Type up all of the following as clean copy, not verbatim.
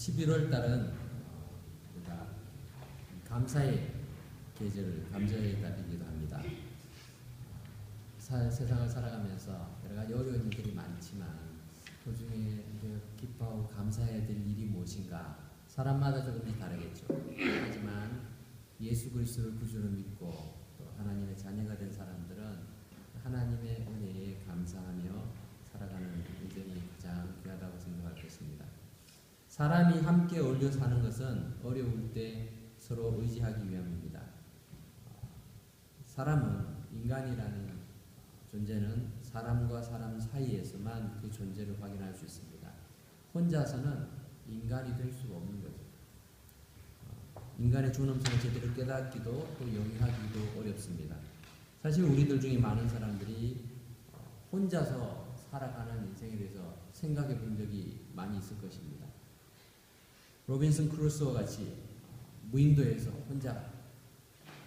11월 달은 우리가 감사의 계절, 감사의 달이기도 합니다. 세상을 살아가면서 여러 가지 어려운 일들이 많지만 그 중에 기뻐하고 감사해야 될 일이 무엇인가? 사람마다 조금씩 다르겠죠. 하지만 예수 그리스도를 구주로 믿고 또 하나님의 자녀가 된 사람들은 하나님의 은혜에 감사하며 살아가는 인생이 가장 귀하다고 생각할 것입니다. 사람이 함께 어울려 사는 것은 어려울 때 서로 의지하기 위함입니다. 사람은, 인간이라는 존재는 사람과 사람 사이에서만 그 존재를 확인할 수 있습니다. 혼자서는 인간이 될 수가 없는 거죠. 인간의 존엄성을 제대로 깨닫기도 또 영위하기도 어렵습니다. 사실 우리들 중에 많은 사람들이 혼자서 살아가는 인생에 대해서 생각해 본 적이 많이 있을 것입니다. 로빈슨 크루소와 같이 무인도에서 혼자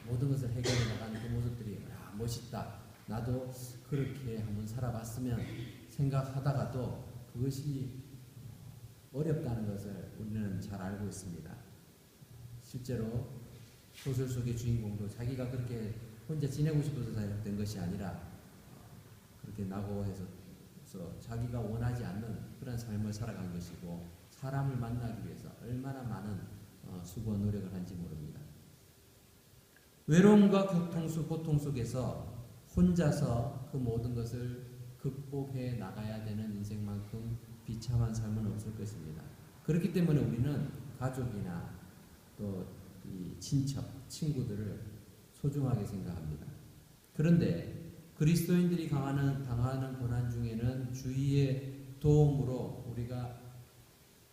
모든 것을 해결해 나가는 그 모습들이 멋있다. 나도 그렇게 한번 살아봤으면 생각하다가도 그것이 어렵다는 것을 우리는 잘 알고 있습니다. 실제로 소설 속의 주인공도 자기가 그렇게 혼자 지내고 싶어서 된 것이 아니라 그렇게 낙오해서 자기가 원하지 않는 그런 삶을 살아간 것이고 사람을 만나기 위해서 얼마나 많은 수고와 노력을 한지 모릅니다. 외로움과 고통 속에서 혼자서 그 모든 것을 극복해 나가야 되는 인생만큼 비참한 삶은 없을 것입니다. 그렇기 때문에 우리는 가족이나 또 이 친척, 친구들을 소중하게 생각합니다. 그런데 그리스도인들이 당하는 고난 중에는 주위의 도움으로 우리가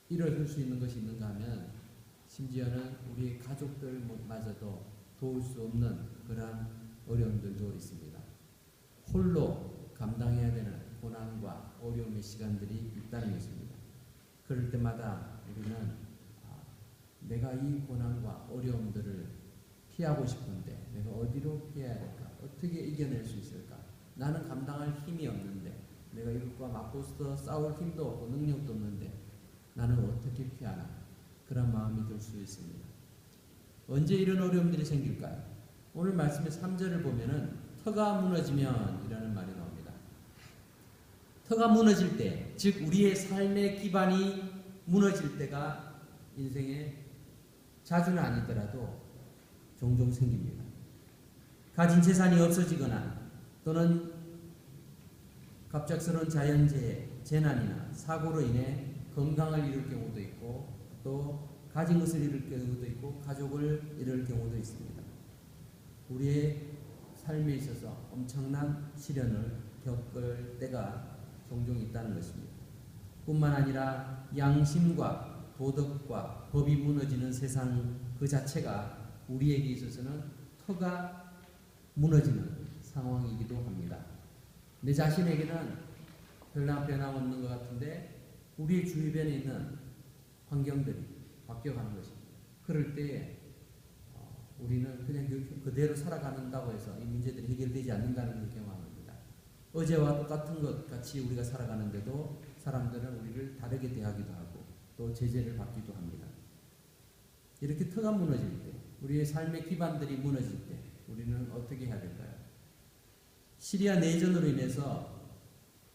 일어설 수 있는 것이 있는가 하면 심지어는 우리 가족들마저도 도울 수 없는 그러한 어려움들도 있습니다. 홀로 감당해야 되는 고난과 어려움의 시간들이 있다는 것입니다. 그럴 때마다 우리는 내가 이 고난과 어려움들을 피하고 싶은데 내가 어디로 피해야 될까? 어떻게 이겨낼 수 있을까? 나는 감당할 힘이 없는데 내가 이것과 맞고서 싸울 힘도 없고 능력도 없는데 나는 어떻게 피하나? 그런 마음이 들 수 있습니다. 언제 이런 어려움들이 생길까요? 오늘 말씀의 3절을 보면은 터가 무너지면 이라는 말이 나옵니다. 터가 무너질 때, 즉 우리의 삶의 기반이 무너질 때가 인생에 자주는 아니더라도 종종 생깁니다. 가진 재산이 없어지거나 또는 갑작스러운 자연재해, 재난이나 사고로 인해 건강을 잃을 경우도 있고 또 가진 것을 잃을 경우도 있고 가족을 잃을 경우도 있습니다. 우리의 삶에 있어서 엄청난 시련을 겪을 때가 종종 있다는 것입니다. 뿐만 아니라 양심과 도덕과 법이 무너지는 세상 그 자체가 우리에게 있어서는 터가 무너지는 상황이기도 합니다. 내 자신에게는 별로 변함없는 것 같은데 우리의 주변에 있는 환경들이 바뀌어가는 것입니다. 그럴 때에 우리는 그냥 그대로 살아간다고 해서 이 문제들이 해결되지 않는다는 걸 경험합니다. 어제와 똑같은 것 같이 우리가 살아가는데도 사람들은 우리를 다르게 대하기도 하고 또 제재를 받기도 합니다. 이렇게 터가 무너질 때, 우리의 삶의 기반들이 무너질 때 우리는 어떻게 해야 될까요? 시리아 내전으로 인해서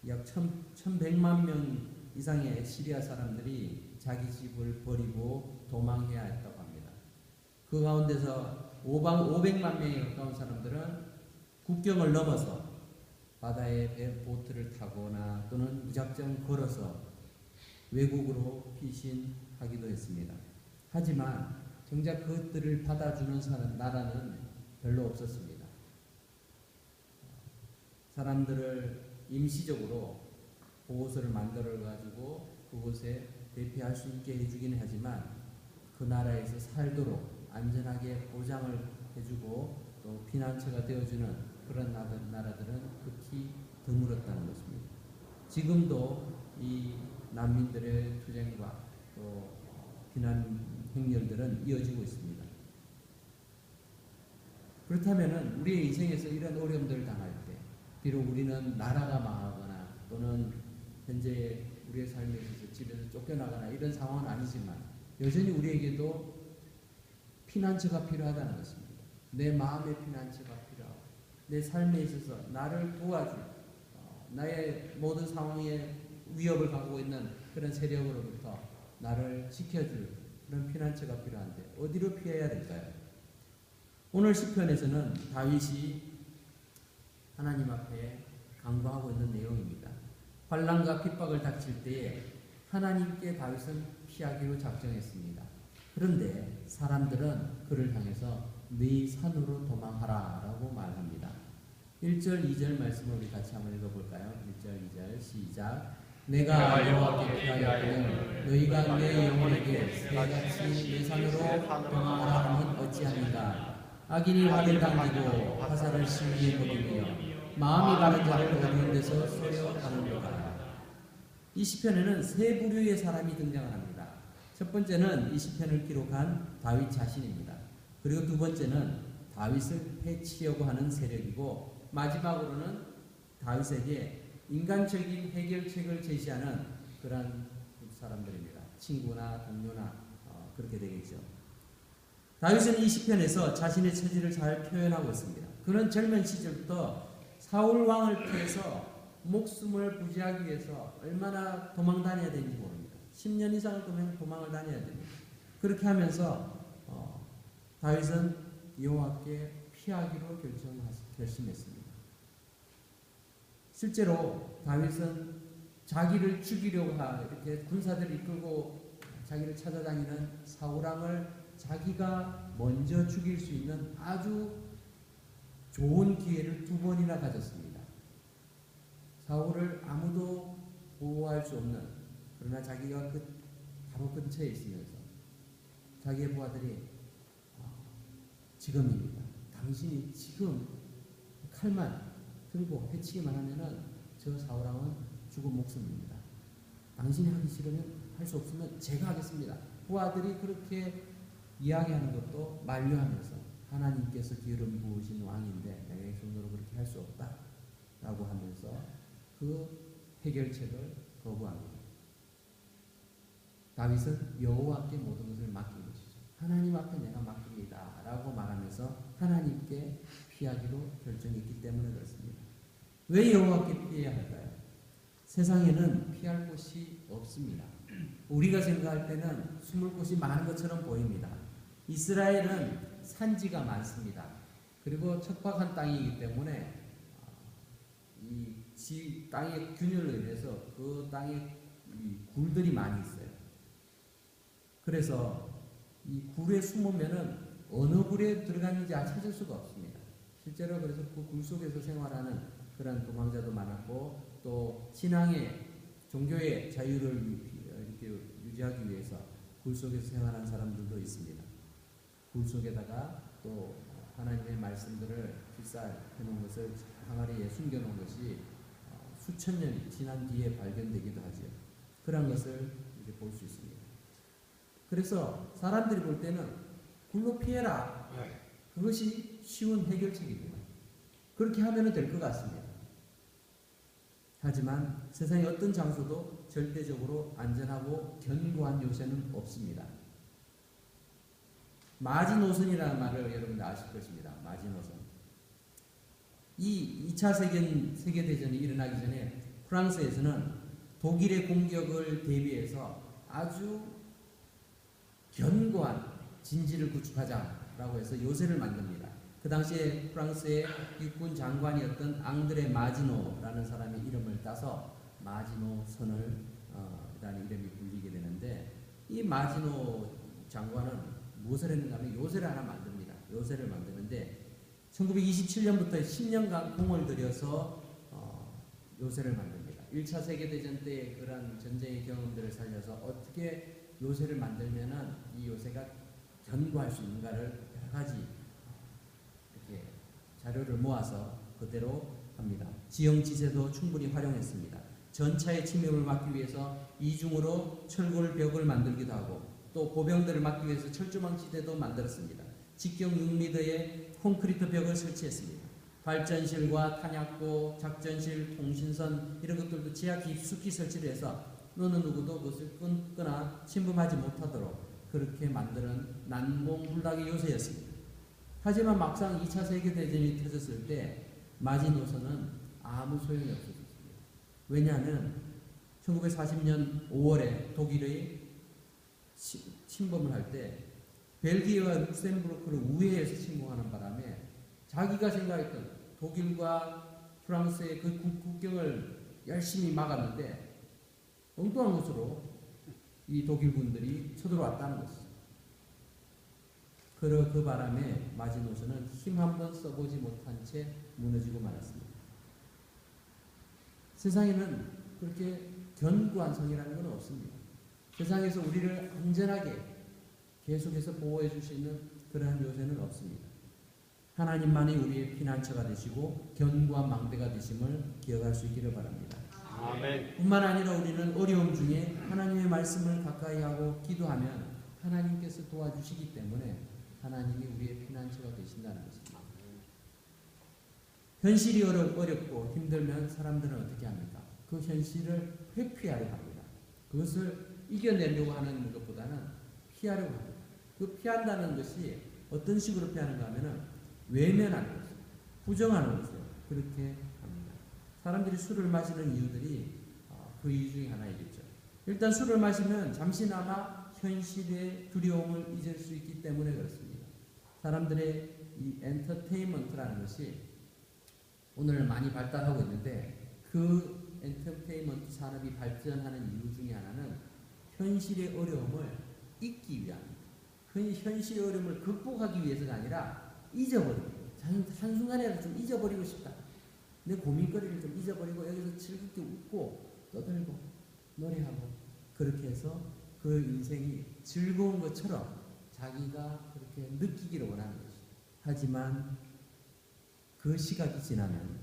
약 1100만 명 이상의 시리아 사람들이 자기 집을 버리고 도망해야 했다고 합니다. 그 가운데서 500만 명에 가까운 사람들은 국경을 넘어서 바다에 보트를 타거나 또는 무작정 걸어서 외국으로 피신하기도 했습니다. 하지만 정작 그것들을 받아주는 나라는 별로 없었습니다. 사람들을 임시적으로 보호소를 만들어가지고 그곳에 대피할 수 있게 해주긴 하지만 그 나라에서 살도록 안전하게 보장을 해주고 또 피난처가 되어주는 그런 나라들은 극히 드물었다는 것입니다. 지금도 이 난민들의 투쟁과 또 피난 행렬들은 이어지고 있습니다. 그렇다면 우리의 인생에서 이런 어려움들을 당할 때 비록 우리는 나라가 망하거나 또는 현재 우리의 삶에 있어서 집에서 쫓겨나거나 이런 상황은 아니지만 여전히 우리에게도 피난처가 필요하다는 것입니다. 내 마음의 피난처가 필요하고 내 삶에 있어서 나를 도와줄 나의 모든 상황에 위협을 갖고 있는 그런 세력으로부터 나를 지켜줄 그런 피난처가 필요한데 어디로 피해야 될까요? 오늘 시편에서는 다윗이 하나님 앞에 간구하고 있는 내용입니다. 환난과 핍박을 닥칠 때에 하나님께 다윗은 피하기로 작정했습니다. 그런데 사람들은 그를 향해서 네 산으로 도망하라 라고 말합니다. 1절 2절 말씀을 우리 같이 한번 읽어볼까요? 1절 2절 시작. 내가 여호와께 피하였거늘 너희가 내 영혼에게 새같이 내 산으로 도망하라 하면 어찌하는가. 악인이 화를 당기고 화살을 심리에 먹이며 마음이 가는 자를 어두운 데서 쏘여가는도다. 이 시편에는 세 부류의 사람이 등장을 합니다. 첫 번째는 이 시편을 기록한 다윗 자신입니다. 그리고 두 번째는 다윗을 해치려고 하는 세력이고 마지막으로는 다윗에게 인간적인 해결책을 제시하는 그런 사람들입니다. 친구나 동료나 그렇게 되겠죠. 다윗은 이 시편에서 자신의 처지를 잘 표현하고 있습니다. 그는 젊은 시절부터 사울 왕을 피해서 목숨을 부지하기 위해서 얼마나 도망 다녀야 되는지 모릅니다. 10년 이상을 도망을 다녀야 됩니다. 그렇게 하면서 다윗은 여호와께 피하기로 결심했습니다. 실제로 다윗은 자기를 죽이려고 이렇게 군사들을 이끌고 자기를 찾아다니는 사울왕을 자기가 먼저 죽일 수 있는 아주 좋은 기회를 2번이나 가졌습니다. 사울을 아무도 보호할 수 없는, 그러나 자기가 바로 근처에 있으면서 자기의 부하들이 지금입니다. 당신이 지금 칼만 들고 해치기만 하면은 저 사울왕은 죽은 목숨입니다. 당신이 하기 싫으면 할 수 없으면 제가 하겠습니다. 부하들이 그렇게 이야기하는 것도 만류하면서 하나님께서 기름 부으신 왕인데 내가 손으로 그렇게 할 수 없다 라고 하면서 그 해결책을 거부합니다. 다윗은 여호와께 모든 것을 맡긴 것이죠. 하나님 앞에 내가 맡깁니다 라고 말하면서 하나님께 피하기로 결정했기 때문에 그렇습니다. 왜 여호와께 피해야 할까요? 세상에는 피할 곳이 없습니다. 우리가 생각할 때는 숨을 곳이 많은 것처럼 보입니다. 이스라엘은 산지가 많습니다. 그리고 척박한 땅이기 때문에 이 땅의 균열로 인해서 그 땅에 굴들이 많이 있어요. 그래서 이 굴에 숨으면은 어느 굴에 들어갔는지 찾을 수가 없습니다. 실제로 그래서 그 굴 속에서 생활하는 그런 도망자도 많았고 또 신앙의 종교의 자유를 이렇게 유지하기 위해서 굴 속에서 생활하는 사람들도 있습니다. 굴 속에다가 또 하나님의 말씀들을 필사해 놓은 것을 항아리에 숨겨 놓은 것이 수천 년이 지난 뒤에 발견되기도 하죠. 그런 것을 이제 볼 수 있습니다. 그래서 사람들이 볼 때는 굴로 피해라. 그것이 쉬운 해결책이구나. 그렇게 하면 될 것 같습니다. 하지만 세상의 어떤 장소도 절대적으로 안전하고 견고한 요새는 없습니다. 마지노선이라는 말을 여러분들 아실 것입니다. 마지노선. 이 2차 세계대전이 일어나기 전에 프랑스에서는 독일의 공격을 대비해서 아주 견고한 진지를 구축하자라고 해서 요새를 만듭니다. 그 당시에 프랑스의 육군 장관이었던 앙드레 마지노라는 사람의 이름을 따서 마지노선을 라는 이름이 불리게 되는데 이 마지노 장관은 무엇을 했는가 하면 요새를 하나 만듭니다. 요새를 만드는데 1927년부터 10년간 공을 들여서 요새를 만듭니다. 1차 세계대전 때의 그런 전쟁의 경험들을 살려서 어떻게 요새를 만들면은 이 요새가 견고할 수 있는가를 여러 가지 이렇게 자료를 모아서 그대로 합니다. 지형지세도 충분히 활용했습니다. 전차의 침입을 막기 위해서 이중으로 철골 벽을 만들기도 하고 또 보병들을 막기 위해서 철조망지대도 만들었습니다. 직경 6m의 콘크리트 벽을 설치했습니다. 발전실과 탄약고, 작전실, 통신선 이런 것들도 지하 깊숙이 설치를 해서 어느 누구도 그것을 끊거나 침범하지 못하도록 그렇게 만드는 난공불락의 요새였습니다. 하지만 막상 2차 세계대전이 터졌을 때 마지노선은 아무 소용이 없었습니다. 왜냐하면 1940년 5월에 독일의 침범을 할 때 벨기에와 룩셈부르크를 우회해서 침공하는 바람에 자기가 생각했던 독일과 프랑스의 그 국경을 열심히 막았는데 엉뚱한 곳으로 이 독일군들이 쳐들어왔다는 것이죠. 그 바람에 마지노선은 힘 한번 써보지 못한 채 무너지고 말았습니다. 세상에는 그렇게 견고한 성이라는 건 없습니다. 세상에서 우리를 안전하게 계속해서 보호해 줄 수 있는 그러한 요새는 없습니다. 하나님만이 우리의 피난처가 되시고 견고한 망대가 되심을 기억할 수 있기를 바랍니다. 아멘. 뿐만 아니라 우리는 어려움 중에 하나님의 말씀을 가까이 하고 기도하면 하나님께서 도와주시기 때문에 하나님이 우리의 피난처가 되신다는 것입니다. 현실이 어렵고 힘들면 사람들은 어떻게 합니까? 그 현실을 회피하려 합니다. 그것을 이겨내려고 하는 것보다는 피하려고 합니다. 그 피한다는 것이 어떤 식으로 피하는가 하면은 외면하는 거죠. 부정하는 거죠. 그렇게 합니다. 사람들이 술을 마시는 이유들이 그 이유 중에 하나이겠죠. 일단 술을 마시면 잠시나마 현실의 두려움을 잊을 수 있기 때문에 그렇습니다. 사람들의 이 엔터테인먼트라는 것이 오늘 많이 발달하고 있는데 그 엔터테인먼트 산업이 발전하는 이유 중에 하나는 현실의 어려움을 잊기 위함입니다. 현실의 어려움을 극복하기 위해서가 아니라 잊어버리고 한순간이라도 좀 잊어버리고 싶다. 내 고민거리를 좀 잊어버리고 여기서 즐겁게 웃고 떠들고 노래하고 그렇게 해서 그 인생이 즐거운 것처럼 자기가 그렇게 느끼기를 원하는 것이죠. 하지만 그 시각이 지나면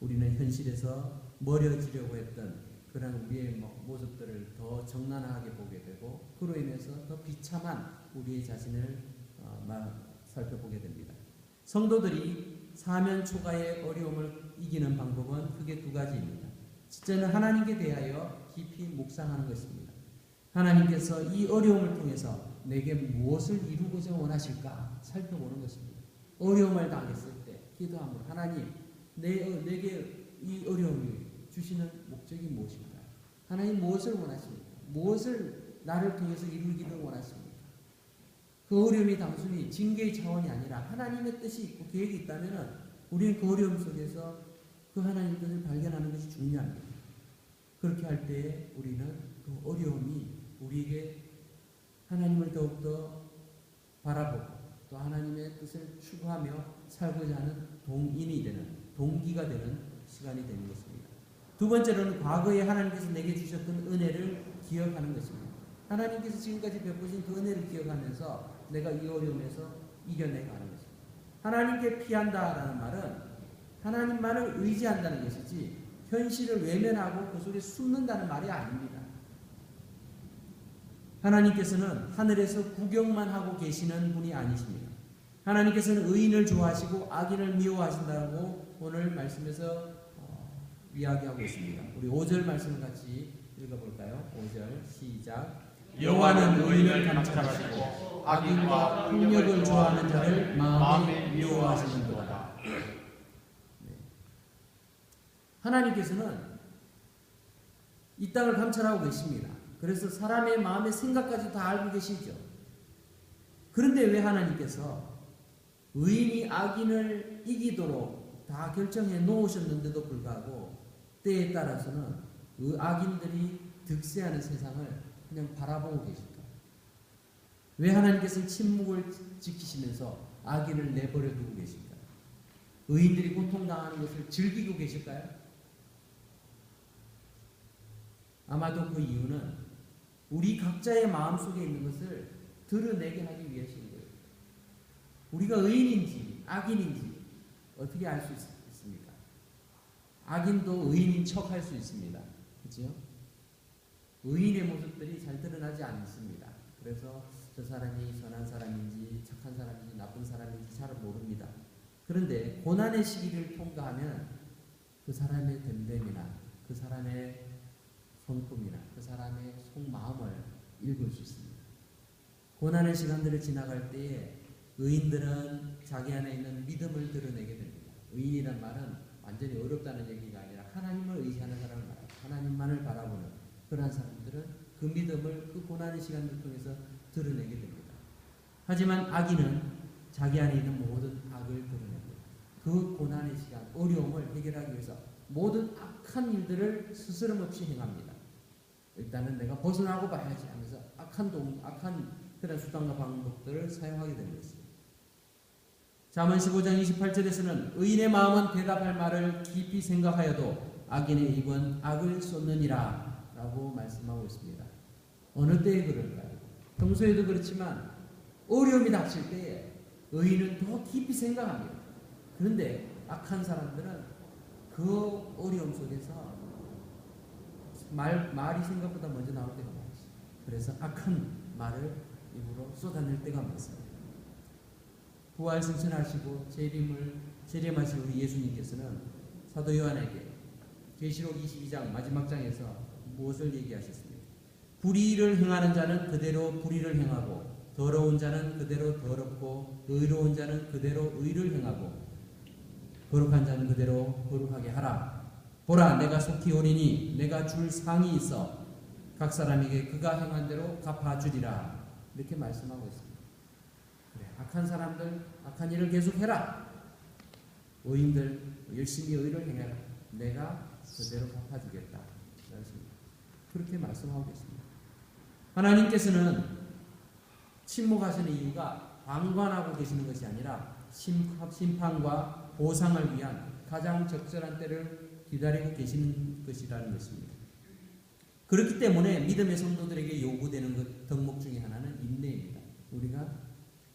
우리는 현실에서 멀어지려고 했던 그런 우리의 모습들을 더 적나라하게 보게 되고 그로 인해서 더 비참한 우리의 자신을 살펴보게 됩니다. 성도들이 사면 초가의 어려움을 이기는 방법은 크게 두 가지입니다. 첫째는 하나님께 대하여 깊이 묵상하는 것입니다. 하나님께서 이 어려움을 통해서 내게 무엇을 이루고자 원하실까 살펴보는 것입니다. 어려움을 당했을 때 기도함으로 하나님 내게 이 어려움이 주시는 목적이 무엇인가? 하나님 무엇을 원하십니까? 무엇을 나를 통해서 이루기를 원하십니까? 그 어려움이 단순히 징계의 차원이 아니라 하나님의 뜻이 있고 계획이 있다면 우리는 그 어려움 속에서 그 하나님의 뜻을 발견하는 것이 중요합니다. 그렇게 할 때에 우리는 그 어려움이 우리에게 하나님을 더욱더 바라보고 또 하나님의 뜻을 추구하며 살고자 하는 동인이 되는 동기가 되는 시간이 되는 것입니다. 두 번째로는 과거에 하나님께서 내게 주셨던 은혜를 기억하는 것입니다. 하나님께서 지금까지 베푸신 그 은혜를 기억하면서 내가 이 어려움에서 이겨내가는 것입니다. 하나님께 피한다라는 말은 하나님만을 의지한다는 것이지 현실을 외면하고 그 속에 숨는다는 말이 아닙니다. 하나님께서는 하늘에서 구경만 하고 계시는 분이 아니십니다. 하나님께서는 의인을 좋아하시고 악인을 미워하신다고 오늘 말씀에서 이야기하고 있습니다. 우리 5절 말씀을 같이 읽어볼까요? 5절 시작. 여호와는 의인을 감찰하시고 악인과 폭력을 좋아하는 자를 마음에 미워하시는도다. 네. 하나님께서는 이 땅을 감찰하고 계십니다. 그래서 사람의 마음의 생각까지 다 알고 계시죠. 그런데 왜 하나님께서 의인이 악인을 이기도록 다 결정해 놓으셨는데도 불구하고 때에 따라서는 그 악인들이 득세하는 세상을 그냥 바라보고 계실까? 왜 하나님께서는 침묵을 지키시면서 악인을 내버려 두고 계실까? 의인들이 고통당하는 것을 즐기고 계실까요? 아마도 그 이유는 우리 각자의 마음속에 있는 것을 드러내게 하기 위해서인 거예요. 우리가 의인인지 악인인지 어떻게 알 수 있습니까? 악인도 의인인 척 할 수 있습니다. 그렇죠? 의인의 모습들이 잘 드러나지 않습니다. 그래서 저 사람이 선한 사람인지 착한 사람인지 나쁜 사람인지 잘 모릅니다. 그런데 고난의 시기를 통과하면 그 사람의 됨됨이나 그 사람의 성품이나 그 사람의 속마음을 읽을 수 있습니다. 고난의 시간들을 지나갈 때에 의인들은 자기 안에 있는 믿음을 드러내게 됩니다. 의인이란 말은 완전히 어렵다는 얘기가 아니라 하나님을 의지하는 사람을 말합니다. 하나님만을 바라보는 그러한 사람들은 그 믿음을 그 고난의 시간들 통해서 드러내게 됩니다. 하지만 악인은 자기 안에 있는 모든 악을 드러내고 그 고난의 시간, 어려움을 해결하기 위해서 모든 악한 일들을 스스럼 없이 행합니다. 일단은 내가 벗어나고 봐야지 하면서 악한 그런 수단과 방법들을 사용하게 되는 것입니다. 잠언 15장 28절에서는 의인의 마음은 대답할 말을 깊이 생각하여도 악인의 입은 악을 쏟느니라 라고 말씀하고 있습니다. 어느 때에 그럴까요? 평소에도 그렇지만 어려움이 닥칠 때에 의인은 더 깊이 생각합니다. 그런데 악한 사람들은 그 어려움 속에서 말이 생각보다 먼저 나올 때가 많습니다. 그래서 악한 말을 입으로 쏟아낼 때가 많습니다. 부활 승천하시고 재림하신 우리 예수님께서는 사도 요한에게 계시록 22장 마지막 장에서 무엇을 얘기하셨습니까? 불의를 행하는 자는 그대로 불의를 행하고 더러운 자는 그대로 더럽고 의로운 자는 그대로 의를 행하고 거룩한 자는 그대로 거룩하게 하라. 보라, 내가 속히 오리니 내가 줄 상이 있어 각 사람에게 그가 행한 대로 갚아주리라. 이렇게 말씀하고 있습니다. 그래, 악한 사람들 악한 일을 계속해라. 의인들 열심히 의를 행해라. 내가 그대로 갚아주겠다. 그렇게 말씀하고 계십니다. 하나님께서는 침묵하시는 이유가 방관하고 계시는 것이 아니라 심판과 보상을 위한 가장 적절한 때를 기다리고 계시는 것이라는 것입니다. 그렇기 때문에 믿음의 성도들에게 요구되는 것 덕목 중에 하나는 인내입니다. 우리가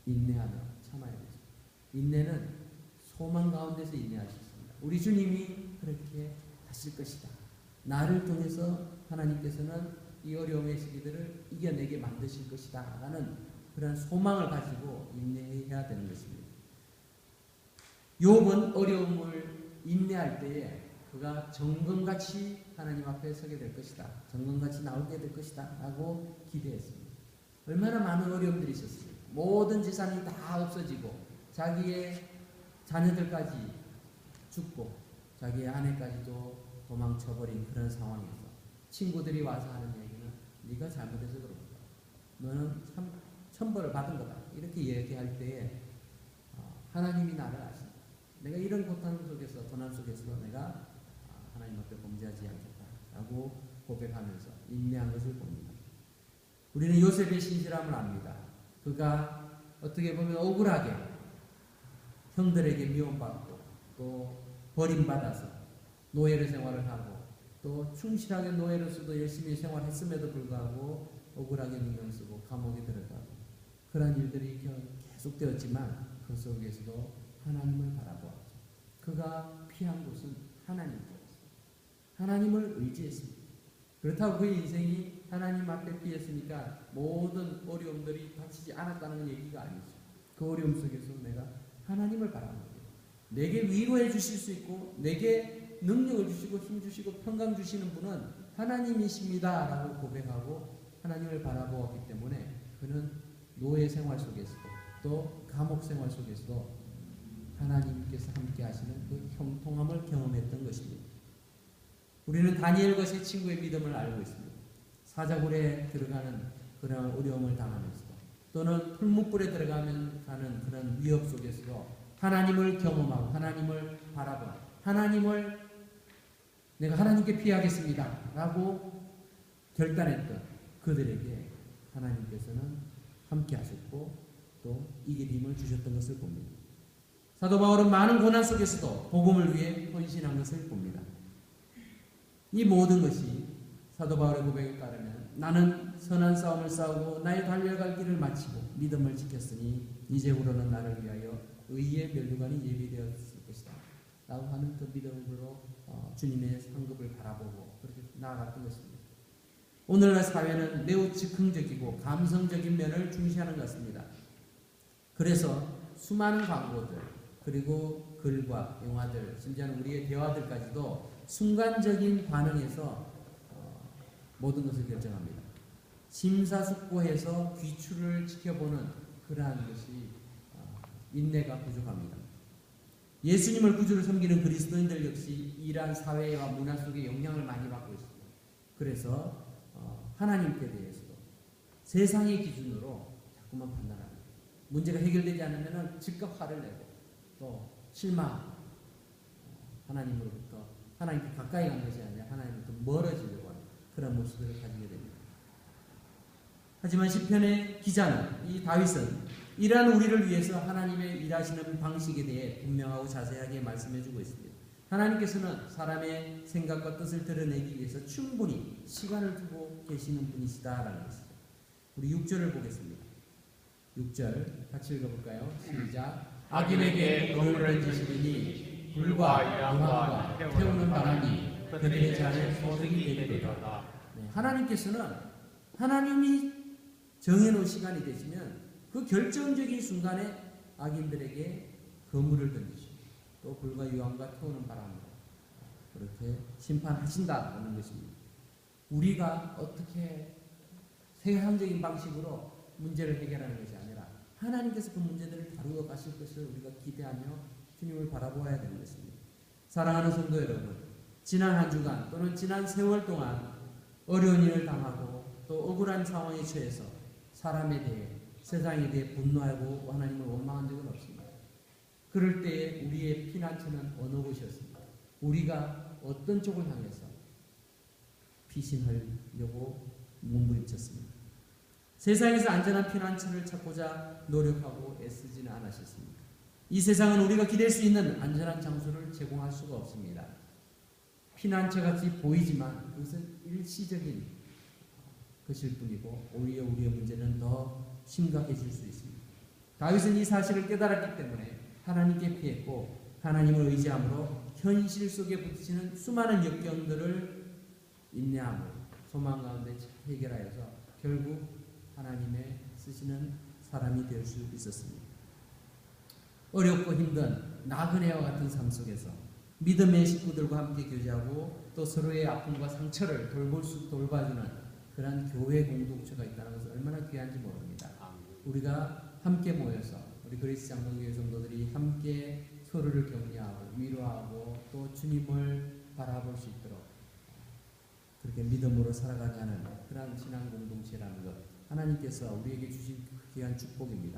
인내하며 참아야 되죠. 인내는 소망 가운데서 인내할 수 있습니다. 우리 주님이 그렇게 하실 것이다. 나를 통해서 하나님께서는 이 어려움의 시기들을 이겨내게 만드실 것이다 라는 그런 소망을 가지고 인내해야 되는 것입니다. 욥은 어려움을 인내할 때에 그가 정금같이 하나님 앞에 서게 될 것이다. 정금같이 나오게 될 것이다 라고 기대했습니다. 얼마나 많은 어려움들이 있었어요. 모든 재산이 다 없어지고 자기의 자녀들까지 죽고 자기의 아내까지도 도망쳐버린 그런 상황에서 친구들이 와서 하는 얘기는 네가 잘못해서 그런 거다. 너는 참 천벌을 받은 거다. 이렇게 얘기할 때에 하나님이 나를 아신다. 내가 이런 고통 속에서 고난 속에서 내가 하나님 앞에 범죄하지 않겠다 라고 고백하면서 인내한 것을 봅니다. 우리는 요셉의 신실함을 압니다. 그가 어떻게 보면 억울하게 형들에게 미움받고 또 버림받아서 노예로 생활을 하고 또 충실하게 노예로서도 열심히 생활했음에도 불구하고 억울하게 누명 쓰고 감옥에 들어가고 그런 일들이 계속되었지만 그 속에서도 하나님을 바라보았죠. 그가 피한 곳은 하나님께였습니다. 하나님을 의지했습니다. 그렇다고 그의 인생이 하나님 앞에 피했으니까 모든 어려움들이 닥치지 않았다는 얘기가 아니죠. 그 어려움 속에서 내가 하나님을 바라보는 거예요. 내게 위로해 주실 수 있고 내게 능력을 주시고 힘 주시고 평강 주시는 분은 하나님이십니다 라고 고백하고 하나님을 바라보았기 때문에 그는 노예 생활 속에서도 또 감옥 생활 속에서도 하나님께서 함께 하시는 그 형통함을 경험했던 것입니다. 우리는 다니엘과 세 친구의 믿음을 알고 있습니다. 사자굴에 들어가는 그런 어려움을 당하면서도 또는 풀무불에 들어가는 그런 위협 속에서도 하나님을 경험하고 하나님을 바라보고 내가 하나님께 피하겠습니다 라고 결단했던 그들에게 하나님께서는 함께 하셨고 또 이길 힘을 주셨던 것을 봅니다. 사도 바울은 많은 고난 속에서도 복음을 위해 헌신한 것을 봅니다. 이 모든 것이 사도 바울의 고백에 따르면 나는 선한 싸움을 싸우고 나의 달려갈 길을 마치고 믿음을 지켰으니 이제부로는 나를 위하여 의의 면류관이 예비되었을 것이다 라고 하는 그 믿음으로 주님의 상급을 바라보고 그렇게 나아갔던 것입니다. 오늘날 사회는 매우 즉흥적이고 감성적인 면을 중시하는 것 같습니다. 그래서 수많은 광고들 그리고 글과 영화들 심지어는 우리의 대화들까지도 순간적인 반응에서 모든 것을 결정합니다. 심사숙고해서 귀추를 지켜보는 그러한 것이 인내가 부족합니다. 예수님을 구주로 섬기는 그리스도인들 역시 이러한 사회와 문화 속에 영향을 많이 받고 있습니다. 그래서 하나님께 대해서도 세상의 기준으로 자꾸만 판단합니다. 문제가 해결되지 않으면 즉각 화를 내고 또 실망, 하나님으로부터 하나님께 가까이 간 것이 아니라 하나님으로부터 멀어지려고 하는 그런 모습을 가지게 됩니다. 하지만 시편의 기자는, 이 다윗은 이러한 우리를 위해서 하나님의 일하시는 방식에 대해 분명하고 자세하게 말씀해주고 있습니다. 하나님께서는 사람의 생각과 뜻을 드러내기 위해서 충분히 시간을 두고 계시는 분이시다라는 것이죠. 우리 6절을 보겠습니다. 6절 같이 읽어볼까요? 시작. 악인에게 검을 던지시리니 불과 영광과 태우는 바람이 그들의 잔에 소득이 되리로다. 하나님께서는 하나님이 정해놓은 시간이 되시면 그 결정적인 순간에 악인들에게 거물을 던지시고 또 불과 유황과 태우는 바람으로 그렇게 심판하신다는 것입니다. 우리가 어떻게 세상적인 방식으로 문제를 해결하는 것이 아니라 하나님께서 그 문제들을 다루어 가실 것을 우리가 기대하며 주님을 바라보아야 되는 것입니다. 사랑하는 성도 여러분, 지난 한 주간 또는 지난 세월 동안 어려운 일을 당하고 또 억울한 상황에 처해서 사람에 대해 세상에 대해 분노하고 하나님을 원망한 적은 없습니다. 그럴 때에 우리의 피난처는 어느 곳이었습니까? 우리가 어떤 쪽을 향해서 피신하려고 몸부림쳤습니까? 세상에서 안전한 피난처를 찾고자 노력하고 애쓰지는 않으셨습니까? 이 세상은 우리가 기댈 수 있는 안전한 장소를 제공할 수가 없습니다. 피난처같이 보이지만 그것은 일시적인 것일 뿐이고 오히려 우리의 문제는 더 심각해질 수 있습니다. 다윗은 이 사실을 깨달았기 때문에 하나님께 피했고 하나님을 의지함으로 현실 속에 부딪히는 수많은 역경들을 인내함으로 소망 가운데 해결하여서 결국 하나님의 쓰시는 사람이 될 수 있었습니다. 어렵고 힘든 나그네와 같은 삶 속에서 믿음의 식구들과 함께 교제하고 또 서로의 아픔과 상처를 돌봐주는 그런 교회 공동체가 있다는 것은 얼마나 귀한지 모릅니다. 우리가 함께 모여서 우리 그리스 장로교회 성도들이 함께 서로를 격려하고 위로하고 또 주님을 바라볼 수 있도록 그렇게 믿음으로 살아가게 하는 그런 신앙 공동체라는 것, 하나님께서 우리에게 주신 귀한 축복입니다.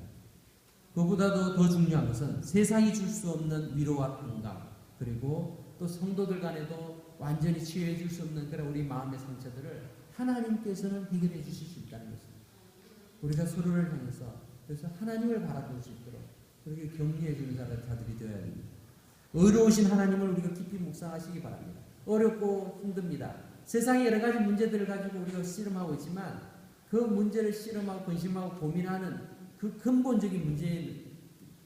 그보다도 더 중요한 것은 세상이 줄 수 없는 위로와 평강, 그리고 또 성도들 간에도 완전히 치유해 줄 수 없는 그런 우리 마음의 상처들을 하나님께서는 해결해 주실 수 있다는 것입니다. 우리가 서로를 향해서 그래서 하나님을 바라볼 수 있도록 그렇게 격려해 주는 자들이 되어야 됩니다. 의로우신 하나님을 우리가 깊이 묵상하시기 바랍니다. 어렵고 힘듭니다. 세상에 여러 가지 문제들을 가지고 우리가 씨름하고 있지만 그 문제를 씨름하고 근심하고 고민하는 그 근본적인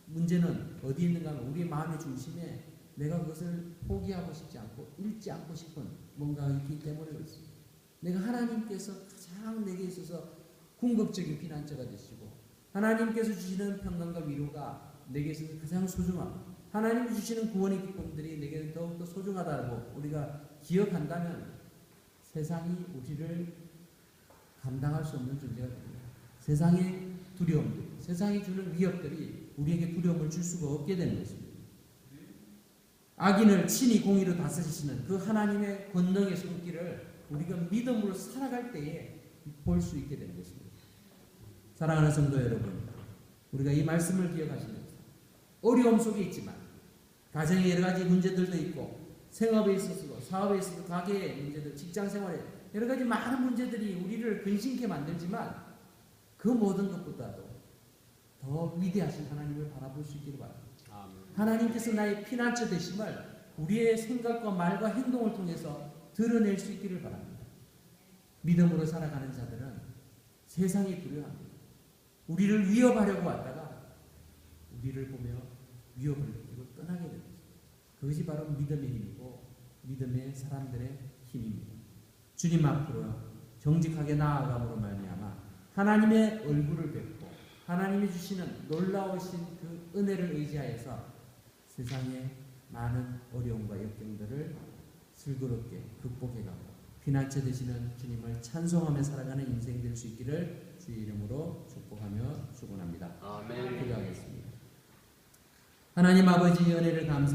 문제는 어디에 있는가 하면 우리의 마음의 중심에 내가 그것을 포기하고 싶지 않고 잃지 않고 싶은 뭔가가 있기 때문에 그렇습니다. 내가 하나님께서 가장 내게 있어서 궁극적인 피난처가 되시고 하나님께서 주시는 평강과 위로가 내게 있어서 가장 소중하고 하나님이 주시는 구원의 기쁨들이 내게 더욱더 소중하다고 우리가 기억한다면 세상이 우리를 감당할 수 없는 존재가 됩니다. 세상의 두려움들, 세상이 주는 위협들이 우리에게 두려움을 줄 수가 없게 되는 것입니다. 악인을 친히 공의로 다스리시는 그 하나님의 권능의 손길을 우리가 믿음으로 살아갈 때에 볼 수 있게 되는 것입니다. 사랑하는 성도 여러분, 우리가 이 말씀을 기억하시면서 어려움 속에 있지만 가정에 여러 가지 문제들도 있고 생업에 있어서도 사업에 있어서도 가게의 문제들, 직장생활에 여러 가지 많은 문제들이 우리를 근심케 만들지만 그 모든 것보다도 더 위대하신 하나님을 바라볼 수 있기를 바랍니다. 하나님께서 나의 피난처 되심을 우리의 생각과 말과 행동을 통해서 드러낼 수 있기를 바랍니다. 믿음으로 살아가는 자들은 세상이 두려워합니다. 우리를 위협하려고 왔다가 우리를 보며 위협을 느끼고 떠나게 됩니다. 그것이 바로 믿음의 힘이고 믿음의 사람들의 힘입니다. 주님 앞으로 정직하게 나아감으로 말미암아 하나님의 얼굴을 뵙고 하나님이 주시는 놀라우신 그 은혜를 의지하여서 세상의 많은 어려움과 역경들을 슬그럽게 극복해가고 피난처 되시는 주님을 찬송하며 살아가는 인생 될 수 있기를 주의 이름으로 축복하며 축원합니다. 아멘. 기도하겠습니다. 하나님 아버지 은혜를 감사